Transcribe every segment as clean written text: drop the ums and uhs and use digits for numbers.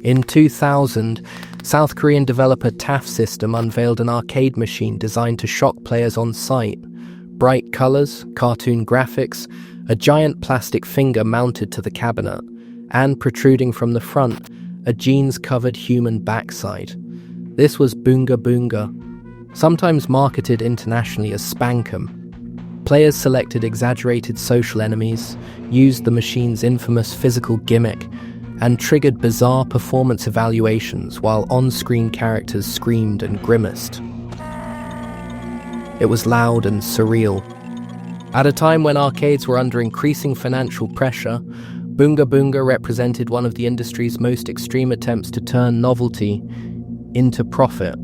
In 2000, South Korean developer Taff System unveiled an arcade machine designed to shock players on sight. Bright colors, cartoon graphics, a giant plastic finger mounted to the cabinet, and protruding from the front, a jeans-covered human backside. This was Boong-Ga Boong-Ga, sometimes marketed internationally as Spankum. Players selected exaggerated social enemies, used the machine's infamous physical gimmick, and triggered bizarre performance evaluations while on-screen characters screamed and grimaced. It was loud and surreal. At a time when arcades were under increasing financial pressure, Boong-Ga Boong-Ga represented one of the industry's most extreme attempts to turn novelty into profit.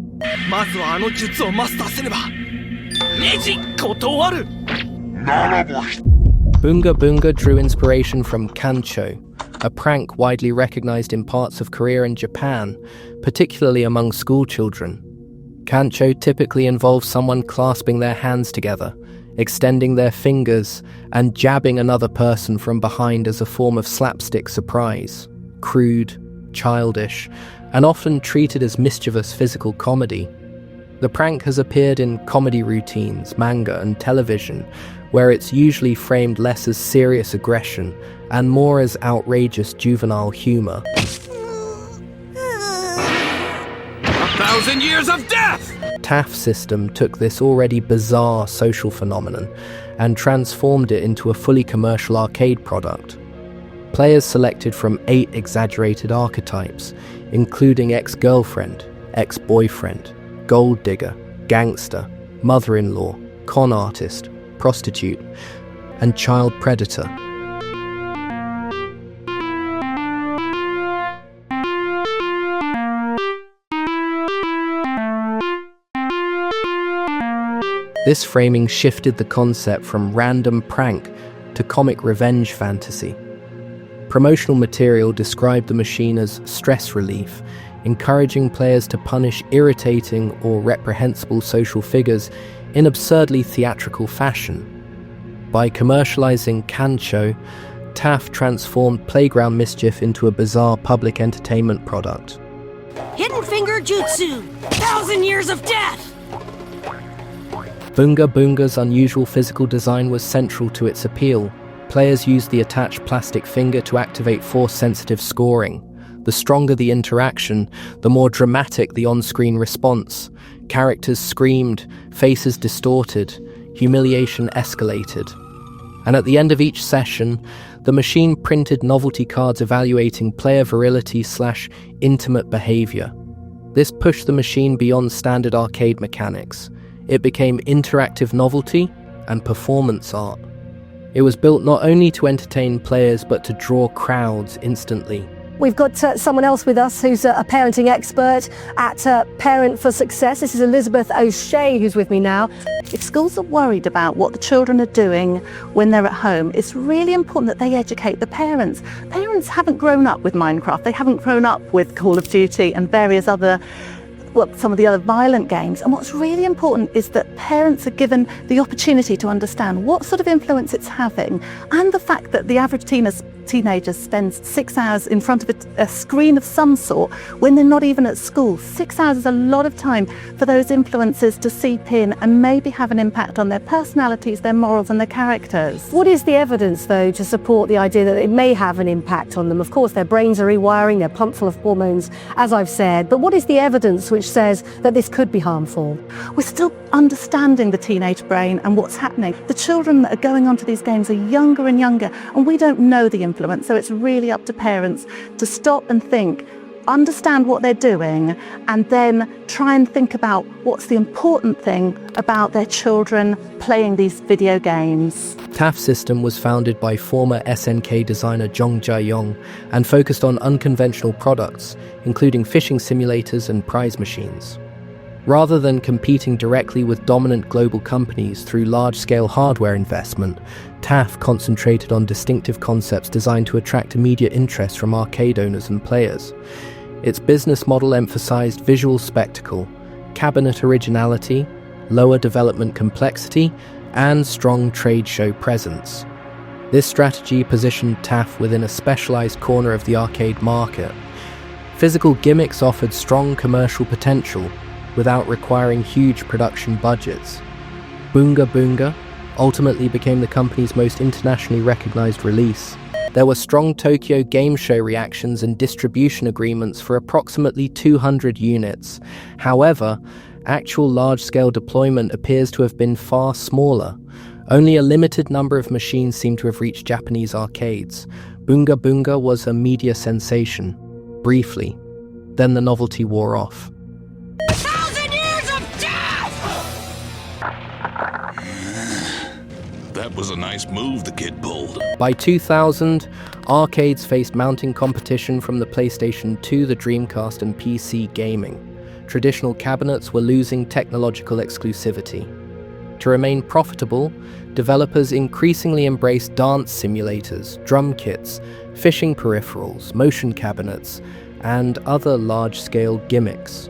Boong-Ga Boong-Ga drew inspiration from kancho, a prank widely recognized in parts of Korea and Japan, particularly among schoolchildren. Kancho typically involves someone clasping their hands together, extending their fingers, and jabbing another person from behind as a form of slapstick surprise. Crude, childish, and often treated as mischievous physical comedy. The prank has appeared in comedy routines, manga, and television, where it's usually framed less as serious aggression and more as outrageous juvenile humor. 1,000 years of death! Taff System took this already bizarre social phenomenon and transformed it into a fully commercial arcade product. Players selected from 8 exaggerated archetypes, including ex-girlfriend, ex-boyfriend, gold digger, gangster, mother-in-law, con artist, prostitute, and child predator. This framing shifted the concept from random prank to comic revenge fantasy. Promotional material described the machine as stress relief, encouraging players to punish irritating or reprehensible social figures in absurdly theatrical fashion. By commercializing kancho, Taff transformed playground mischief into a bizarre public entertainment product. Hidden finger jutsu! 1,000 years of death! Boong-Ga Boong-Ga's unusual physical design was central to its appeal. Players used the attached plastic finger to activate force-sensitive scoring. The stronger the interaction, the more dramatic the on-screen response. Characters screamed, faces distorted, humiliation escalated. And at the end of each session, the machine printed novelty cards evaluating player virility/intimate behavior. This pushed the machine beyond standard arcade mechanics. It became interactive novelty and performance art. It was built not only to entertain players but to draw crowds instantly. We've got someone else with us who's a parenting expert at Parent for Success. This is Elizabeth O'Shea who's with me now. If schools are worried about what the children are doing when they're at home, it's really important that they educate the parents. Parents haven't grown up with Minecraft, they haven't grown up with Call of Duty and various other some of the other violent games. And what's really important is that parents are given the opportunity to understand what sort of influence it's having, and the fact that the average teenager spends 6 hours in front of a screen of some sort when they're not even at school. 6 hours is a lot of time for those influences to seep in and maybe have an impact on their personalities, their morals and their characters. What is the evidence, though, to support the idea that it may have an impact on them? Of course, their brains are rewiring, they're pumped full of hormones, as I've said, but what is the evidence which says that this could be harmful? We're still understanding the teenage brain and what's happening. The children that are going onto these games are younger and younger, and we don't know the influence, so it's really up to parents to stop and think, understand what they're doing, and then try and think about what's the important thing about their children playing these video games. Taff System was founded by former SNK designer Jong Jae-yong and focused on unconventional products, including fishing simulators and prize machines. Rather than competing directly with dominant global companies through large-scale hardware investment, Taff concentrated on distinctive concepts designed to attract immediate interest from arcade owners and players. Its business model emphasized visual spectacle, cabinet originality, lower development complexity, and strong trade show presence. This strategy positioned Taff within a specialized corner of the arcade market. Physical gimmicks offered strong commercial potential without requiring huge production budgets. Boong-Ga Boong-Ga ultimately became the company's most internationally recognized release. There were strong Tokyo Game Show reactions and distribution agreements for approximately 200 units. However, actual large-scale deployment appears to have been far smaller. Only a limited number of machines seem to have reached Japanese arcades. Boong-Ga Boong-Ga was a media sensation, briefly. Then the novelty wore off. 1,000 years of death! That was a nice move the kid pulled. By 2000, arcades faced mounting competition from the PlayStation 2, the Dreamcast, and PC gaming. Traditional cabinets were losing technological exclusivity. To remain profitable, developers increasingly embraced dance simulators, drum kits, fishing peripherals, motion cabinets, and other large-scale gimmicks.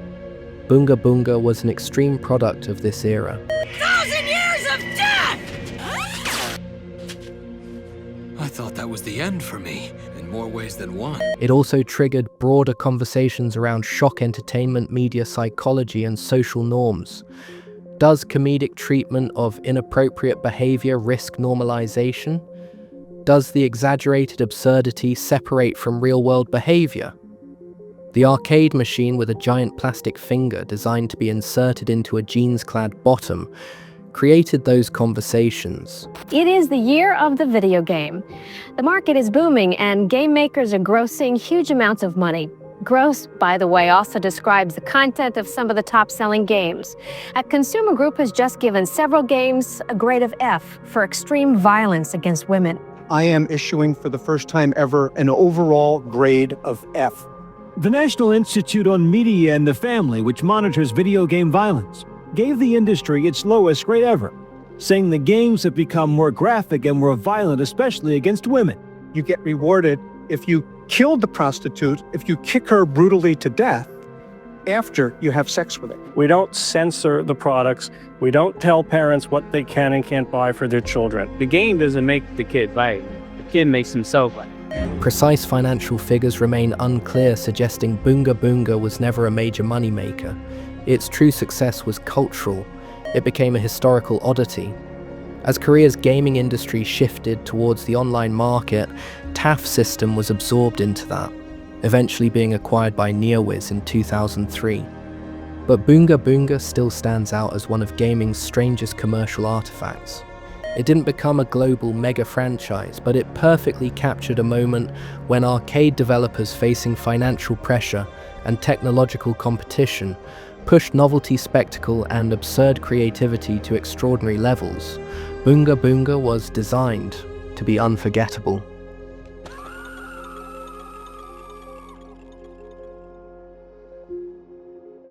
Boong-Ga Boong-Ga was an extreme product of this era. 1,000 years of death! I thought that was the end for me, in more ways than one. It also triggered broader conversations around shock entertainment, media psychology, and social norms. Does comedic treatment of inappropriate behavior risk normalization? Does the exaggerated absurdity separate from real-world behavior? The arcade machine with a giant plastic finger designed to be inserted into a jeans-clad bottom created those conversations. It is the year of the video game. The market is booming and game makers are grossing huge amounts of money. Gross, by the way, also describes the content of some of the top-selling games. A consumer group has just given several games a grade of F for extreme violence against women. I am issuing for the first time ever an overall grade of F. The National Institute on Media and the Family, which monitors video game violence, gave the industry its lowest grade ever, saying the games have become more graphic and more violent, especially against women. You get rewarded if you kill the prostitute, if you kick her brutally to death after you have sex with her. We don't censor the products. We don't tell parents what they can and can't buy for their children. The game doesn't make the kid buy it. The kid makes himself buy it. Precise financial figures remain unclear, suggesting Boong-Ga Boong-Ga was never a major moneymaker. Its true success was cultural. It became a historical oddity. As Korea's gaming industry shifted towards the online market, Taff System was absorbed into that, eventually being acquired by Neowiz in 2003. But Boong-Ga Boong-Ga still stands out as one of gaming's strangest commercial artifacts. It didn't become a global mega franchise, but it perfectly captured a moment when arcade developers facing financial pressure and technological competition pushed novelty spectacle and absurd creativity to extraordinary levels. Boong-Ga Boong-Ga was designed to be unforgettable.